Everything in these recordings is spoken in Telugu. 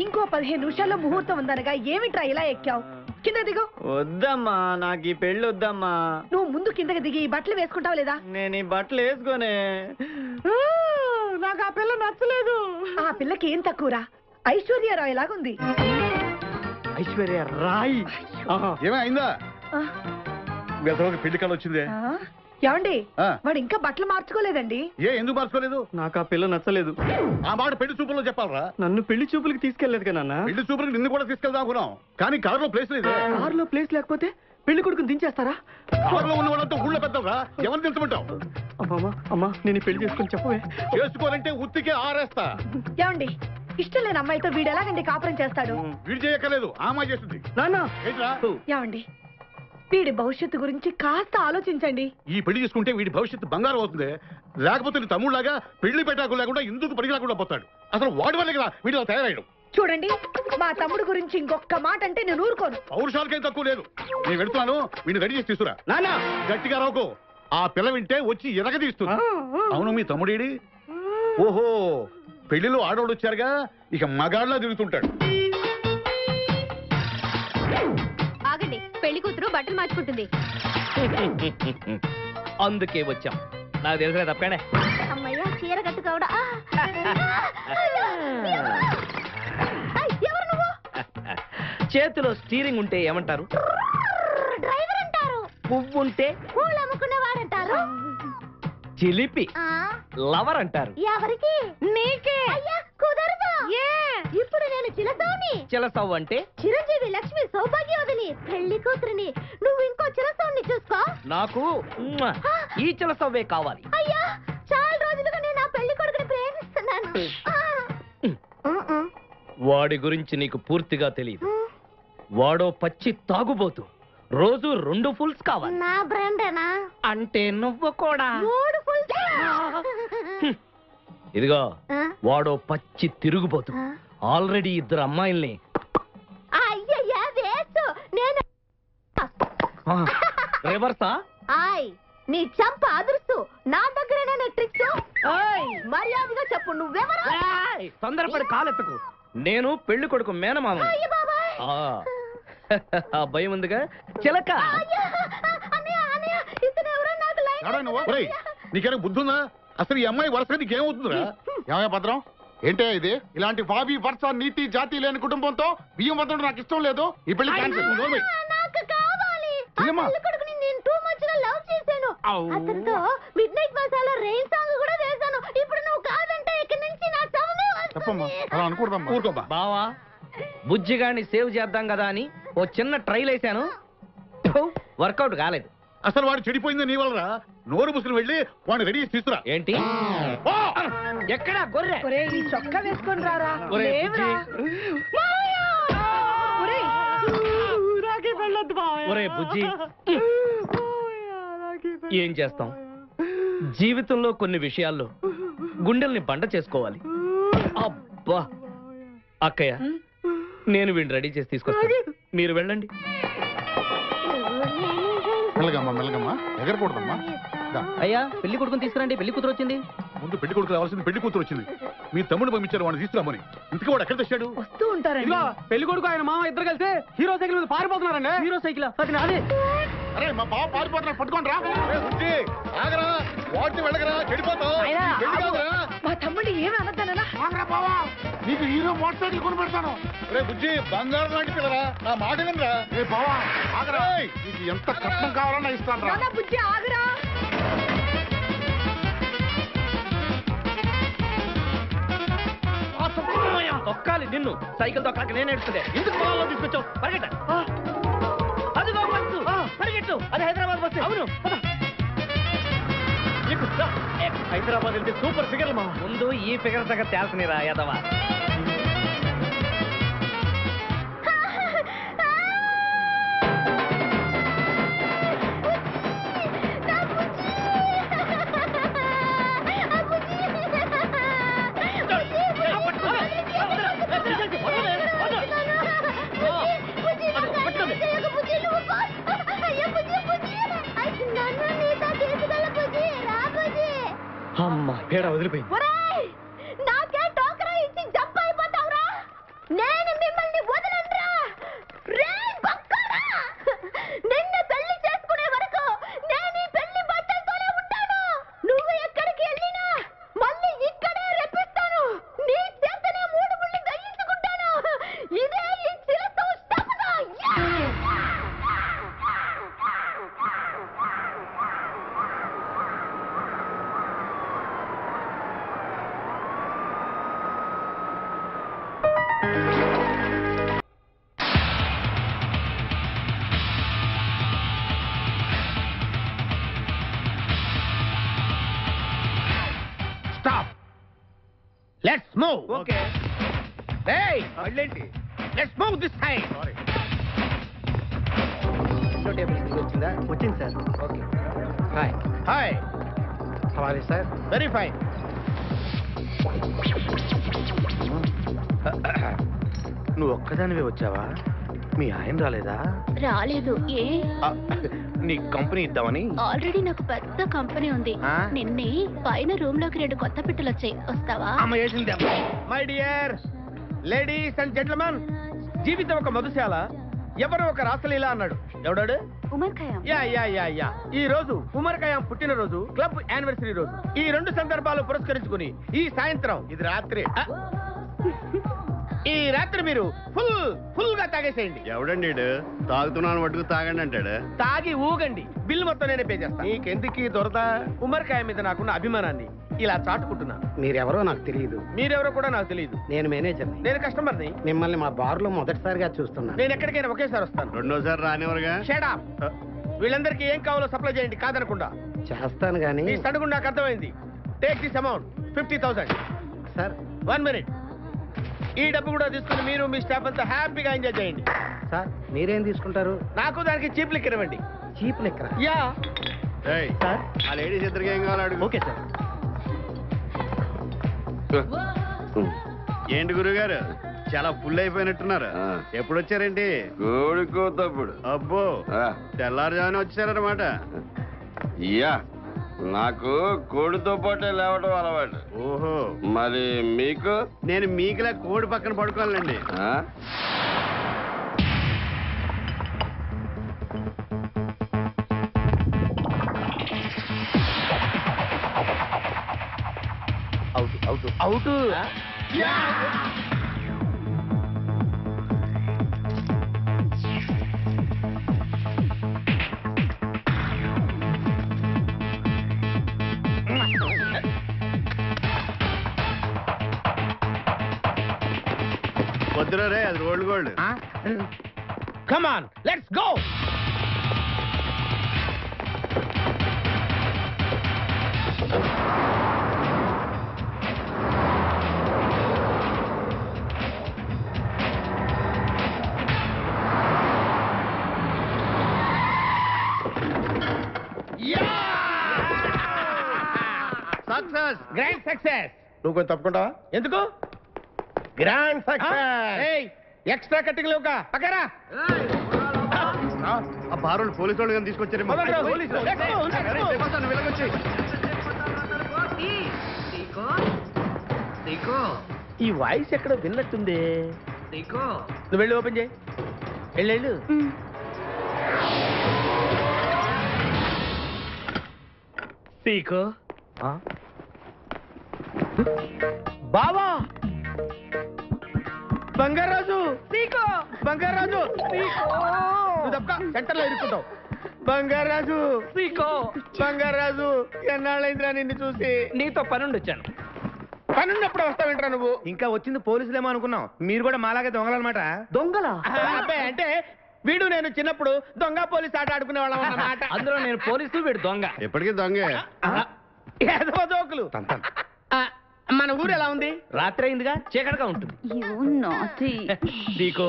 ఇంకో 15 నిమిషాల్లో ముహూర్తం ఉందనగా ఏమిట్రా ఇలా ఎక్కావు? కింద దిగు. వద్దమ్మా, నాకు ఈ పెళ్లి వద్దమ్మా. నువ్వు ముందు కిందకి దిగి ఈ బట్టలు వేసుకుంటావు లేదా? నేను ఈ బట్టలు వేసుకోనే. నాకు ఆ పిల్ల నచ్చలేదు. ఆ పిల్లకి ఏం తక్కువరా? ఐశ్వర్యరాయ్ లాగుంది. ఐశ్వర్య రాయ్ ఏమైందా? పెళ్లి కళ వచ్చిందే. ఏమండి, వాడు ఇంకా బట్టలు మార్చుకోలేదండి. ఎందుకు మార్చుకోలేదు? నాకు ఆ పిల్ల నచ్చలేదు. ఆ మాట పెళ్లి చూపుల్లో చెప్పాలరా. నన్ను పెళ్లి చూపులకి తీసుకెళ్లేదు కదా నాన్న. పెళ్లి చూపులకి నిన్ను కూడా తీసుకెళ్దాం అనుకున్నాం, కానీ కారులో ప్లేస్ లేదు. కారులో ప్లేస్ లేకపోతే పెళ్లి కొడుకుని దించేస్తారా? కారులో ఉన్న వాళ్ళంతా ఊళ్ళో పెద్దవరా, ఎవరిని దించమంటావు? అమ్మా, నేను పెళ్లి చేసుకుని చెప్పవే. చేసుకోవాలంటే ఉత్తికే ఆరేస్తా. ఏమండి, ఇష్టం లేని అమ్మాయితో వీడు ఎలాగండి కాపురం చేస్తాడు? వీడు చేయక్కర్లేదు, ఆ అమ్మాయి చేస్తుంది. ఏమండి, వీడి భవిష్యత్తు గురించి కాస్త ఆలోచించండి. ఈ పెళ్లి చేసుకుంటే వీడి భవిష్యత్తు బంగారం అవుతుంది. లేకపోతే నీ తమ్ముళ్లాగా పెళ్లి పెట్టాకు లేకుండా ఇందుకు పడికి లేకుండా పోతాడు. అసలు వాడి వల్లే కదా వీడిలో తయారయ్యడం. చూడండి, మా తమ్ముడు గురించి ఇంకొక మాట అంటే నేను ఊరుకోను. పౌరుషాలకేం తక్కువ లేదు. నేను వెళ్తున్నాను, వీడిని రెడీ చేసి తీసుకురా. నాన్న గట్టిగా రావుకో, ఆ పిల్ల వింటే వచ్చి ఎరగదీస్తుంది. అవును, మీ తమ్ముడేడి? ఓహో, పెళ్లిలో ఆడవాళ్ళు వచ్చారుగా, ఇక మగాళ్ళ తిరుగుతుంటాడు. ఆగండి, పెళ్లి కూతురు బట్టలు మార్చుకుంటుంది. అందుకే వచ్చాం. నాకు తెలుసులే తప్పకండి. అమ్మయ్య, చీర కట్టుకోవడా? ఎవరు నువ్వు? చేతిలో స్టీరింగ్ ఉంటే ఏమంటారు? డ్రైవర్ అంటారు. పువ్వు ఉంటే పూలు అమ్ముకునేవాడంటారు. చిలిపి లవర్ అంటారు. ఎవరికి? నీకే. అయ్యా, కుదరదు. ఇప్పుడు నేను చిలసౌని. చిలసౌ అంటే చిరంజీవి లక్ష్మి సౌభాగ్యవతిని, పెళ్లి కూతురిని. నువ్వు ఇంకో చిలసౌని చూసుకో. నాకు ఈ చిలసవ్వే కావాలి. అయ్యా, చాలా రోజులుగా నేను ఆ పెళ్లి కొడుకుని ప్రేమిస్తున్నాను. వాడి గురించి నీకు పూర్తిగా తెలియదు. వాడో పచ్చి తాగుబోతు. రోజు 2 ఫుల్స్ కావాలి. నా బ్రాండేనా? అంటే నువ్వు కూడా 3 ఫుల్స్. ఇదిగో, వాడో పచ్చి తిరుగుబోతు. ఆల్రెడీ 2 అమ్మాయిల్ని. అయ్యయ్యా, వేసు. నేను రివర్సా? ఆయ్, నీ చంప అదుర్సు. నా దగ్గరేనే ట్రిక్స్. మర్యాదగా చెప్పు, నువ్వెవరు? తొందరపడి కాలెత్తకు. నేను పెళ్లి కొడుకు మేనమామ. ఆ భయం ఉందిగా చిలక. నీకేనా బుద్ధుందా? అసలు ఈ అమ్మాయి వరుసగా నీకేమవుతుందిరా? ఏమయ్య భద్రం, ఏంటే ఇది? ఇలాంటి వావి వరుస నీతి జాతి లేని కుటుంబంతో బియ్యం వద్ద నాకు ఇష్టం లేదు. ఈ పెళ్లి క్యాన్సిల్. నాకు కావాలి. పెళ్లి కొడుకుని నేను టూ మచ్ గా లవ్ చేశాను. అతనితో mid night masala rain song కూడా వేశాను. ఇప్పుడు నువ్వు కాదంటే ఇక్కడి నుంచి నా శవమే వస్తుంది. అలా అనుకూడదమ్మా. బావా, బుజ్జిగాన్ని సేవ్ చేద్దాం కదా అని ఓ చిన్న ట్రైల్ వేసాను. వర్కౌట్ కాలేదు. అసలు వాడు చెడిపోయింది నీ వల్లరా. నోరు ముసుకుని వెళ్ళి వాడిని రెడీ చేసి తీసుకురా. ఏంటి? ఎక్కడా గొర్రె? ఈ చొక్కా వేసుకొని రారా. ఒరే బుజ్జి, ఏం చేస్తాం? జీవితంలో కొన్ని విషయాల్లో గుండెల్ని బండ చేసుకోవాలి. అబ్బా, అక్కయ్య, నేను వీడిని రెడీ చేసి తీసుకొస్తాను, మీరు వెళ్ళండి. మెల్లగమ్మా, ఎగరకూడదమ్మా. అయ్యా, పెళ్లి కొడుకుని తీసుకురండి, పెళ్లి కూతురు వచ్చింది. ముందు పెళ్లి కొడుకు రావాల్సింది, పెళ్లి కూతురు వచ్చింది. మీ తమ్ముడు పంపించారు వాడిని తీసుకురామని. ఇంతకీ వాడు ఎక్కడ తెచ్చాడు? వస్తూ ఉంటారండి. పెళ్లి కొడుకు ఆయన మామ ఇద్దరు కలిసి హీరో సైకిల్ మీద పారిపోతున్నారండి. హీరో సైకిల్ అది నాదే. అరే, మా బావ పారిపోతున్నాడు, పట్టుకోండి రా. ఆగరా, వాడిని వెళ్ళగరా, చెడిపోతావు. మా తమ్ముడు ఏమి అనద్దనా? నీకు హీరో మోటార్ సైకిల్ కొని పెడతాను. రే బుజ్జి, బంగారం లాంటి పిల్లరా, నా మాట వినరా. రే బావా, ఆగరా. నీకు ఎంత కట్నం కావాలన్నా ఇస్తాను రా. బుజ్జి, ఆగరా. తొక్కాలి నిన్ను. సైకిల్ తొక్కాక నేను ఏడుస్తుండే. ఎందుకు పొలంలో తీసుకొచ్చావు? పరిగెట్ట. అదిగో బస్సు, పరిగెట్టు. అది హైదరాబాద్ బస్సు. అవును, హైదరాబాద్ వెళ్తే సూపర్ ఫిగర్ మా. ముందు ఈ ఫిగర్ దగ్గర తేల్చనిరా యాదవా. అమ్మా, పేడ వదిలిపోయింది. నాకే టోకరా ఇచ్చి జంప్ అయిపోతావురా. Let's move. ఓకే. ఏయ్ మళ్ళేంటి? Let's move this side. వచ్చిందా? వచ్చింది sir. Okay. Hi. Hi. How are you sir? Very fine. నువ్వు ఒక్కదానివే వచ్చావా? మీ ఆయన రాలేదా? రాలేదు. ఏ నీ కంపెనీ ఇద్దామని. ఆల్రెడీ నాకు పెద్ద కంపెనీ ఉంది. ఆ? నిన్నే పైన రూమ్ లోకి 2 కొత్త పిట్టలు వచ్చాయి. వస్తావా? అమ్మ వేసింది. My dear ladies and gentlemen, జీవితం ఒక మధుశాల, ఎవరో ఒక రాసలీలా అన్నాడు. ఎవడాడు? Omar Khayyam. Yeah yeah yeah yeah. ఈ రోజు ఉమర్ ఖయాం పుట్టినరోజు, క్లబ్ యానివర్సరీ రోజు. ఈ 2 సందర్భాలు పురస్కరించుకుని ఈ సాయంత్రం, ఇది రాత్రి, ఈ రాత్రి మీరు ఫుల్ గా తాగేసేయండి. ఎవడండి తాగుతున్నాను మటుకు తాగండి అంటాడు. తాగి ఊగండి, బిల్ మొత్తం నేనే పే చేస్తాను. నీకెందుకు దొరద? ఉమర్ ఖయాం మీద నాకున్న అభిమానాన్ని ఇలా చాటుకుంటున్నాను. మీరెవరో నాకు తెలియదు. మీరెవరో కూడా నాకు తెలియదు. నేను మేనేజర్ని. నేను కస్టమర్ని. మిమ్మల్ని మా బార్లో మొదటిసారిగా చూస్తున్నాను. నేను ఎక్కడికైనా ఒకేసారి వస్తాను. రెండోసారి రానివరుగా. Shut up. వీళ్ళందరికీ ఏం కావాలో సప్లై చేయండి, కాదనకుండా. చేస్తాను కానీ ఈ సడుగు నాకు అర్థమైంది. Take this amount 50,000. Sir 1 minute. ఈ డబ్బు కూడా తీసుకుని మీరు మీ స్టాఫ్ అంతా హ్యాపీగా ఎంజాయ్ చేయండి. సార్ మీరేం తీసుకుంటారు? నాకు దానికి చీప్ లిక్కర్ ఇవ్వండి. చీప్ లెక్కరా? యా. సార్ ఆ లేడీస్ ఇద్దరికి ఏం కావాలి అడుగు. Okay sir. ఏంటి గురుగారు చాలా ఫుల్ అయిపోయినట్టున్నారు? ఎప్పుడు వచ్చారేంటి? కోడికోతప్పుడు. అబ్బో తెల్లారుజామున వచ్చారన్నమాట. యా, నాకు కోడితో పాటే లేవడం అలవాటు. ఓహో, మరి మీకు? నేను మీకులా కోడి పక్కన పడుకోవాలండి. ఆ? అవుట్. వద్దురా రే, అది rolled gold. Come on, let's go. Success, grand success. నువ్వు కొంచెం తప్పుకుంటావా? ఎందుకు? గ్రాండ్ ఎక్స్ట్రా కట్టింగ్ లేవుగా పక్కరా. ఆ బారోళ్ళు పోలీసు వాళ్ళు కానీ తీసుకొచ్చారేమో. పదండ్రా, పోలీసులు. Let's go, let's go. నువ్వు వెళ్ళగొచ్చి. ఈ వాయిస్ ఎక్కడ విన్నట్టుంది. నువ్వు వెళ్ళి ఓపెన్ చేయి. వెళ్ళు. సీకో. బావా, బంగారాజు. బంగారాజు, నువ్వు తప్ప సెంటర్ లో ఇరుక్కుంటావు. బంగారాజు, బంగారాజు, ఎన్నాళ్ళైందిరా నిన్ను చూసి. నీతో పనుండి వచ్చాను. పనున్నప్పుడు వస్తావేంట్రా నువ్వు? ఇంకా వచ్చింది పోలీసులేమో అనుకున్నాం. మీరు కూడా మాలాగే దొంగలన్నమాట. దొంగలా? అబ్బే, అంటే వీడు నేను చిన్నప్పుడు దొంగ పోలీస్ ఆట ఆడుకునే వాళ్ళం అన్నమాట. అందులో నేను పోలీసు, వీడు దొంగ. ఎప్పటికీ దొంగే. ఏదో జోకులు. మన ఊరు ఎలా ఉంది? రాత్రి అయిందిగా, చీకటిగా ఉంటుంది. నీకో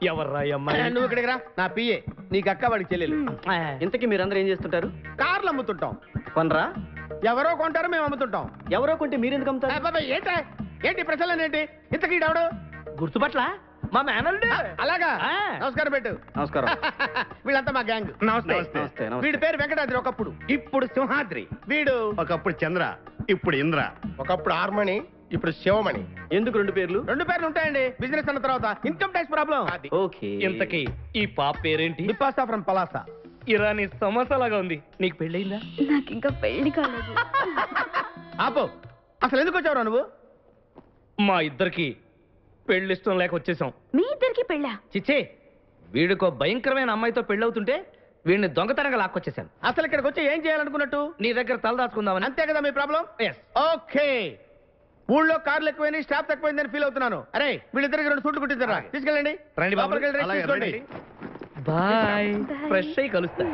ఎవర్రా ఈ అమ్మాయి? నువ్వు ఇక్కడికి రా, నా పిఏ. నీకు అక్క, వాడికి చెల్లెలు. ఇంతకీ మీరందరూ ఏం చేస్తుంటారు? కార్లు అమ్ముతుంటాం. కొనరా? ఎవరో కొంటారో మేము అమ్ముతుంటాం. ఎవరో కొంటే మీరెందుకు అమ్ముతారు? అబ్బాయి, ఏంటి ప్రశ్నలు ఏంటి? ఇంతకీ ఎవడు? గుర్తుపట్ల మా మేనల్డే. అలాగా? ఆ. నమస్కారం పెట్టు. నమస్కారం. వీళ్ళంతా మా గ్యాంగ్. నమస్తే. వీడి పేరు వెంకటాద్రి, ఒకప్పుడు. ఇప్పుడు సింహాద్రి. వీడు ఒకప్పుడు చంద్ర, ఇప్పుడు ఇంద్ర. ఒకప్పుడు ఆర్మణి, ఇప్పుడు శివమణి. ఎందుకు 2 పేర్లు? 2 పేర్లు ఉంటాయండి. బిజినెస్ అన్న తర్వాత ఇన్కమ్ ట్యాక్స్ ప్రాబ్లం. ఓకే. ఇంతకీ ఈ పాప పేరేంటి? బిపాసా ఫ్రమ్ పలాసా. ఇరానీ సమోసాలాగా ఉంది. నీకు పెళ్ళయిందా? నాకు ఇంకా పెళ్లి కాలేదు. ఆపో, అసలు ఎందుకు వచ్చావురా నువ్వు? మా ఇద్దరికి పెళ్ళిష్టం లేక వచ్చేసాం. మీ ఇద్దరికి పెళ్ళా? చిచ్చే, వీడికో భయంకరమైన అమ్మాయితో పెళ్ళవుతుంటే వీడిని దొంగతనంగా లాక్కొచ్చేసాను. అసలు ఇక్కడికి వచ్చి ఏం చేయాలనుకున్నట్టు? నీ దగ్గర తలదాచుకుందామని. అంతే కదా మీ ప్రాబ్లం? ఎస్. ఓకే. ఊళ్ళో కార్లు ఎక్కువైంది, స్టాఫ్ తక్కువైందని ఫీల్ అవుతున్నాను. అరే, వీళ్ళిద్దరికి 2 సూట్లు కుట్టించారా? తీసుకెళ్ళండి. రండి బాబు. లోపలికి వెళ్ళి రెస్ట్ అలాగే, తీసుకోండి. రండి. బాయ్. Bye. ఫ్రెష్ అయ్యి కలుస్తా.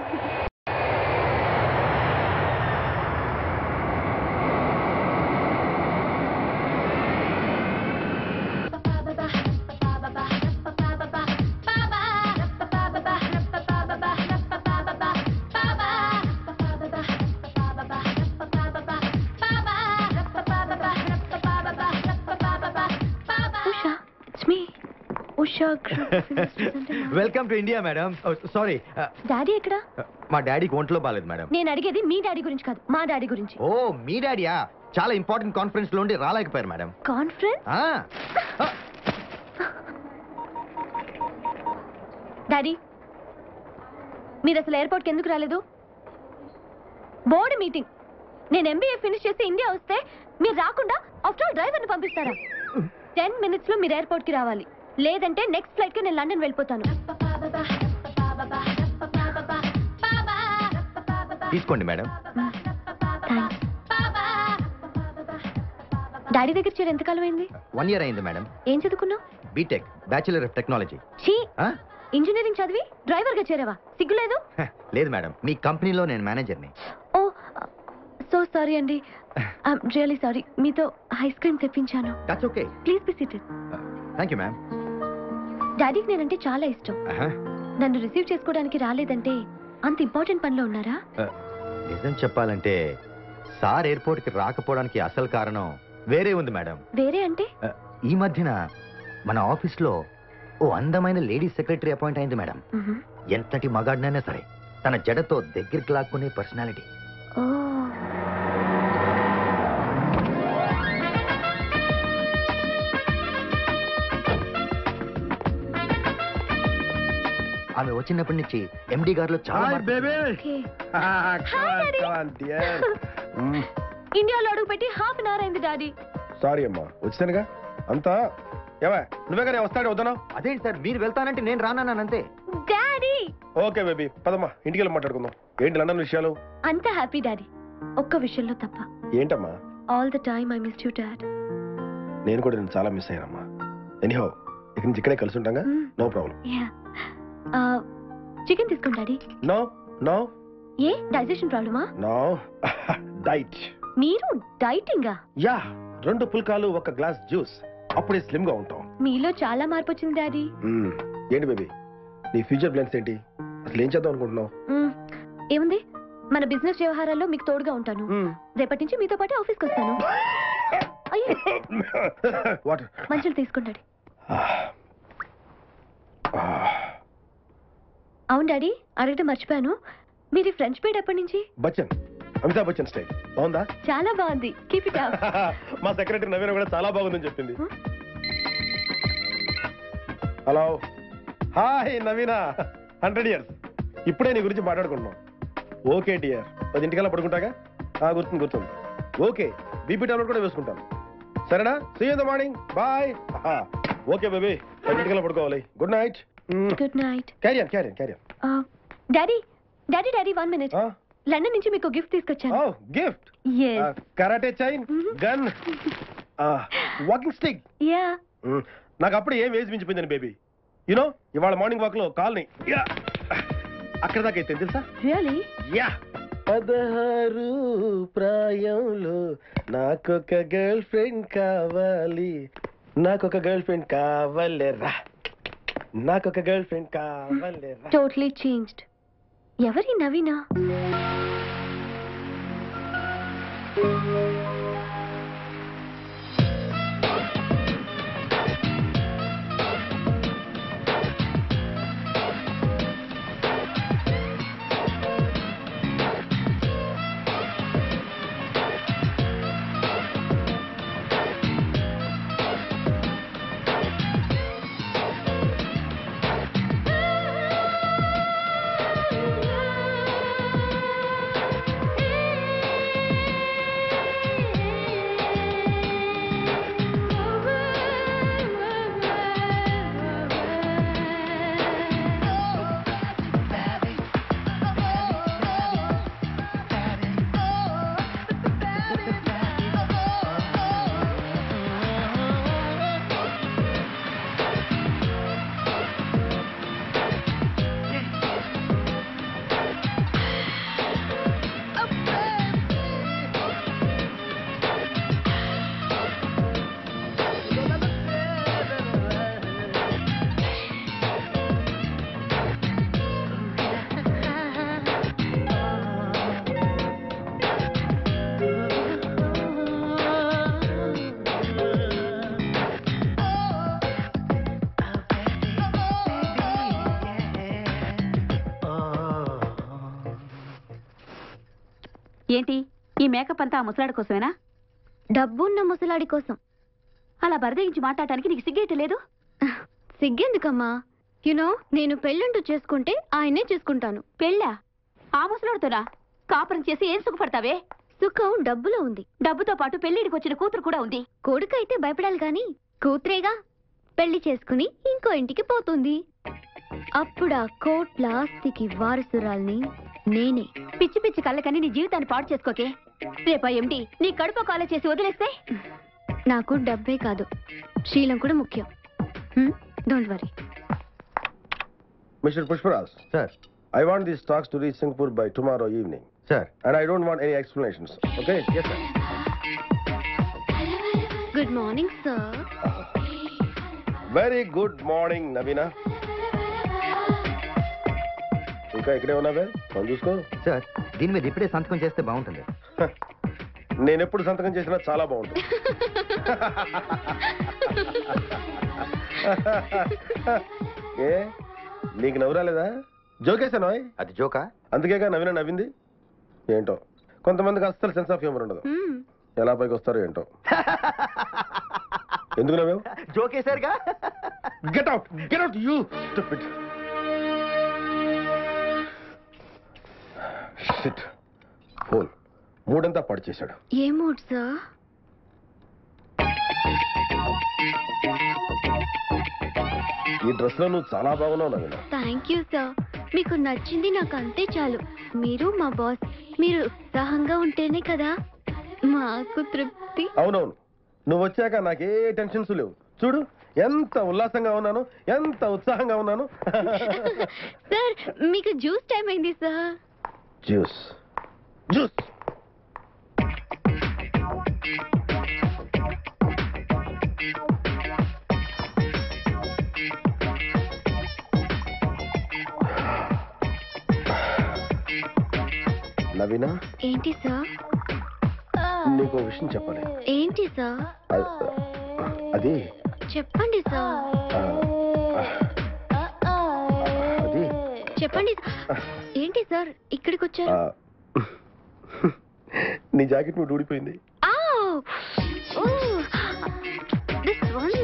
Usha group welcome to India madam. Sorry, daddy ఎక్కడ? మా డాడీకి ఒంట్లో బాలేదు మేడం. నేను అడిగేది మీ డాడీ గురించి కాదు, మా డాడీ గురించి. ఓ మీ డాడీయా? చాలా ఇంపార్టెంట్ కాన్ఫరెన్స్ లో ఉండి రాలేకపోయారు మేడం. కాన్ఫరెన్స్? డాడీ, మీరు అసలు ఎయిర్పోర్ట్కి ఎందుకు రాలేదు? Board meeting. నేను ఎంబీఏ ఫినిష్ చేసి ఇండియా వస్తే మీరు రాకుండా ఆఫ్టర్ ఆల్ డ్రైవర్ని పంపిస్తారా? 10 minutes లో మీరు ఎయిర్పోర్ట్ కి రావాలి, లేదంటే నెక్స్ట్ ఫ్లైట్ కి నేను లండన్ వెళ్ళిపోతాను. తీసుకోండి మేడం. డాడీ దగ్గర చేరి ఎంతకాలం అయింది? 1 year అయింది మేడం. ఏం చదువుకున్నావు? B Tech, bachelor of technology. Engineering చదివి డ్రైవర్ గా చేరావా? సిగ్గులేదు? లేదు మేడం, మీ కంపెనీలో నేను మేనేజర్ని. ఓ సో సారీ అండి, ఐఎమ్ రియల్లీ సారీ. మీతో ఐస్ క్రీమ్ తెప్పించాను. That's okay. Please be seated. Thank you ma'am. డాడీకి నేనంటే చాలా ఇష్టం. నన్ను రిసీవ్ చేసుకోవడానికి రాలేదంటే అంత ఇంపార్టెంట్ పనిలో ఉన్నారా? నిజం చెప్పాలంటే సార్ ఎయిర్పోర్ట్ కి రాకపోవడానికి అసలు కారణం వేరే ఉంది మేడం. వేరే అంటే? ఈ మధ్యన మన ఆఫీస్ లో ఓ అందమైన లేడీ సెక్రటరీ అపాయింట్ అయింది మేడం. ఎంతటి మగాడినైనా సరే తన జడతో దగ్గరికి లాక్కునే పర్సనాలిటీ. ఆమె వచ్చినప్పటి నుంచి ఎండి గారిలో చాలా ఇండియాలో అడుగు పెట్టి హాఫ్ అన్ అవర్ అయింది డాడీ. సారీ అమ్మా, వచ్చానుగా అంతా. ఏవా నువ్వే కానీ వస్తాడే వద్దాను? అదేంటి సార్, మీరు వెళ్తానంటే నేను రానంతే. డాడీ ఓకే బేబీ, పదమ్మా ఇంటికి వెళ్ళి మాట్లాడుకుందాం. ఏంటి లండన్ విషయాలు? అంత హ్యాపీ డాడీ, ఒక్క విషయంలో తప్ప. ఏంటమ్మా? All the time I miss you dad. నేను కూడా నేను చాలా మిస్ అయ్యానమ్మా. ఎనీహౌ ఇక్కడి నుంచి ఇక్కడే కలిసి ఉంటాగా, నో ప్రాబ్లం. చికెన్ తీసుకోండి డాడీ. No no. ఏ డైజెషన్ ప్రాబ్లమా? No diet. మీరు డైటింగా? యా, 2 పుల్కాలు 1 గ్లాస్ జ్యూస్, అప్పుడే స్లిమ్ గా ఉంటాం. మీలో చాలా మార్పు వచ్చింది డాడీ. ఏంటి బేబీ నీ ఫ్యూచర్ ప్లాన్స్ ఏంటి? అసలు ఏం చేద్దాం అనుకుంటున్నావు? ఏముంది, మన బిజినెస్ వ్యవహారాల్లో మీకు తోడుగా ఉంటాను. రేపటి నుంచి మీతో పాటు ఆఫీస్కి వస్తాను. మంచులు తీసుకోండి. అవును డాడీ, అడగటం మర్చిపోయాను, మీరు ఫ్రెంచ్ బీడ్ ఎప్పటి నుంచి? బచ్చన్, అమితాబ్ బచ్చన్ స్టైల్ బాగుందా? చాలా బాగుంది, కీప్ ఇట్ అప్. మా సెక్రటరీ నవీన కూడా చాలా బాగుందని చెప్పింది. Hello, hi Naveena, 100 years. ఇప్పుడే నీ గురించి మాట్లాడుకుంటున్నాం. ఓకే డియర్, 10 ఇంటికల్లా పడుకుంటాగా? గుర్తుంది. ఓకే, బీపీ టాబ్లెట్ కూడా వేసుకుంటాను. సరేనా? See you in the morning, bye. Okay baby, 10 ఇంటికల్లా పడుకోవాలి. Good night. Good night. Carry on. Daddy 1 minute. London నుంచి మీకు గిఫ్ట్ తీసుకొచ్చాను. Oh gift? Karate chain, gun, walking stick. Yeah. నాకు అప్పుడు ఏం ఏజ్ మించిపోయిందని బేబీ. యునో ఇవాళ మార్నింగ్ వాక్ లో కాల్ని అక్కడ దాకా అయితే తెలుసా? రియల్లీ? యా. 16 ప్రాయంలో నాకొక గర్ల్ ఫ్రెండ్ కావాలి, నాకొక గర్ల్ ఫ్రెండ్ కావాలేరా, నాకొక గర్ల్ ఫ్రెండ్ కావాలేరా. Totally changed. ఎవరి నవీనా? ఏంటి ఈ మేకప్ అంతా ఆ ముసలాడి కోసమేనా? డబ్బున్న ముసలాడి కోసం. అలా బరదగించి మాట్లాడటానికి నీకు సిగ్గేట లేదు? సిగ్గెందుకమ్మా? యునో నేను పెళ్ళంటూ చేసుకుంటే ఆయనే చేసుకుంటాను. పెళ్ళా? ఆ ముసలాడుతోనా? కాపురం చేసి ఏం సుఖపడతావే? సుఖం డబ్బులో ఉంది. డబ్బుతో పాటు పెళ్లిడికి వచ్చిన కూతురు కూడా ఉంది. కొడుకు అయితే భయపడాలి గాని కూతురేగా పెళ్లి చేసుకుని ఇంకో ఇంటికి పోతుంది. అప్పుడు ఆ కోట్ల ఆస్తికి వారసురాల్ని నేనే. పిచ్చి పిచ్చి కళ్ళకని నీ జీవితాన్ని పాడు చేసుకోకే. రేపా ఎండి నీ కడుపు కాలే చేసి వదిలేస్తే? నాకు డబ్బే కాదు, శీలం కూడా ముఖ్యం. Don't worry. Mister Pushparaj, sir I want these stocks to reach Singapore by tomorrow evening. Sir And I don't want any explanations. Okay? Yes sir. Good morning sir. Very good morning, Navina. ఇంకా ఇక్కడే ఉన్నావే? ఫోన్ చూసుకో. సార్ దీని మీద ఇప్పుడే సంతకం చేస్తే బాగుంటుంది. నేను ఎప్పుడు సంతకం చేసినా చాలా బాగుంటుంది. ఏ నీకు నవ్వు రాలేదా? జోకేసాను. అది జోకా? అందుకేగా నవీన నవ్వింది. ఏంటో కొంతమందికి అస్సలు సెన్స్ ఆఫ్ హ్యూమర్ ఉండదు. ఎలా పైకి వస్తారో ఏంటో. ఎందుకు నవ్వావు? జోకేసారుగా. Get out you stupid. Shit, phone మూడంతా పాడు చేశాడు. ఏ మూడ్ సార్? ఈ డ్రెస్ లో నువ్వు చాలా బాగున్నావు నవీన. Thank you sir. మీకు నచ్చింది నాకు అంతే చాలు. మీరు మా బాస్, మీరు ఉత్సాహంగా ఉంటేనే కదా మాకు తృప్తి. అవునవును, నువ్వు వచ్చాక నాకే టెన్షన్స్ లేవు. చూడు ఎంత ఉల్లాసంగా ఉన్నాను, ఎంత ఉత్సాహంగా ఉన్నాను. సార్ మీకు జ్యూస్ టైం అయింది సార్. Juice juice. నవీనా, ఏంటి సార్? నీకు ఓ విషయం చెప్పాలి. ఏంటి సార్? అది చెప్పండి సార్. అది చెప్పండి. ఏంటి సార్ ఇక్కడికి వచ్చారు? నీ జాకెట్ నువ్వు ఊడిపోయింది. This one.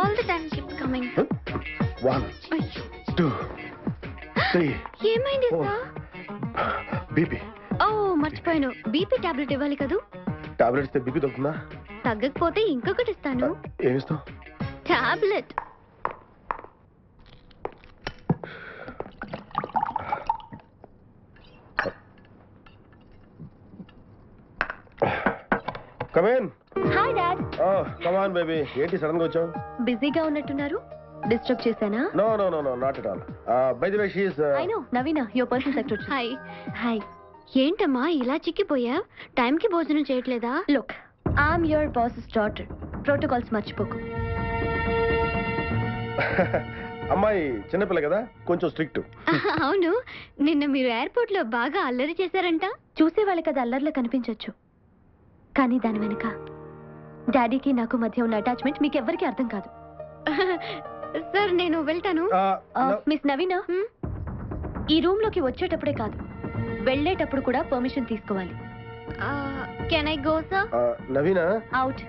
All the time keeps coming. 1 2 3. ఏమైంది సార్? బీపీ. ఓ మర్చిపోయాను, బీపీ టాబ్లెట్ ఇవ్వాలి కదూ. టాబ్లెట్స్ తే బీపీ తగ్గుతుందా? తగ్గకపోతే ఇంకొకటి ఇస్తాను. ఏమిస్తావు? Tablet. Come in. Hi dad. Come on baby. ఏంటి సడన్ గా వచ్చావు? బిజీగా ఉన్నట్టున్నారు. డిస్టర్బ్ చేశానా? No no no no not at all. By the way she is I know, Naveena, your personal secretary. Hi hi. ఏంటమ్మా ఇలా చిక్కిపోయా? టైంకి భోజనం చేయట్లేదా? Look, I'm your boss's daughter. Protocols మర్చిపోకు. అమ్మాయి చిన్నపిల్ల కదా, కొంచెం స్ట్రిక్ట్. అవును, నిన్న మీరు ఎయిర్పోర్ట్ లో బాగా అల్లరి చేశారంట. చూసే వాళ్ళకి అది అల్లరిలో కనిపించొచ్చు, కానీ దాని వెనుక డాడీకి నాకు మధ్య ఉన్న అటాచ్మెంట్ మీకు ఎవరికి అర్థం కాదు. సార్ నేను వెళ్తాను. మిస్ నవీనా, ఈ రూమ్ లోకి వచ్చేటప్పుడే కాదు, వెళ్ళేటప్పుడు కూడా పర్మిషన్ తీసుకోవాలి. Can I go sir? Naveena out.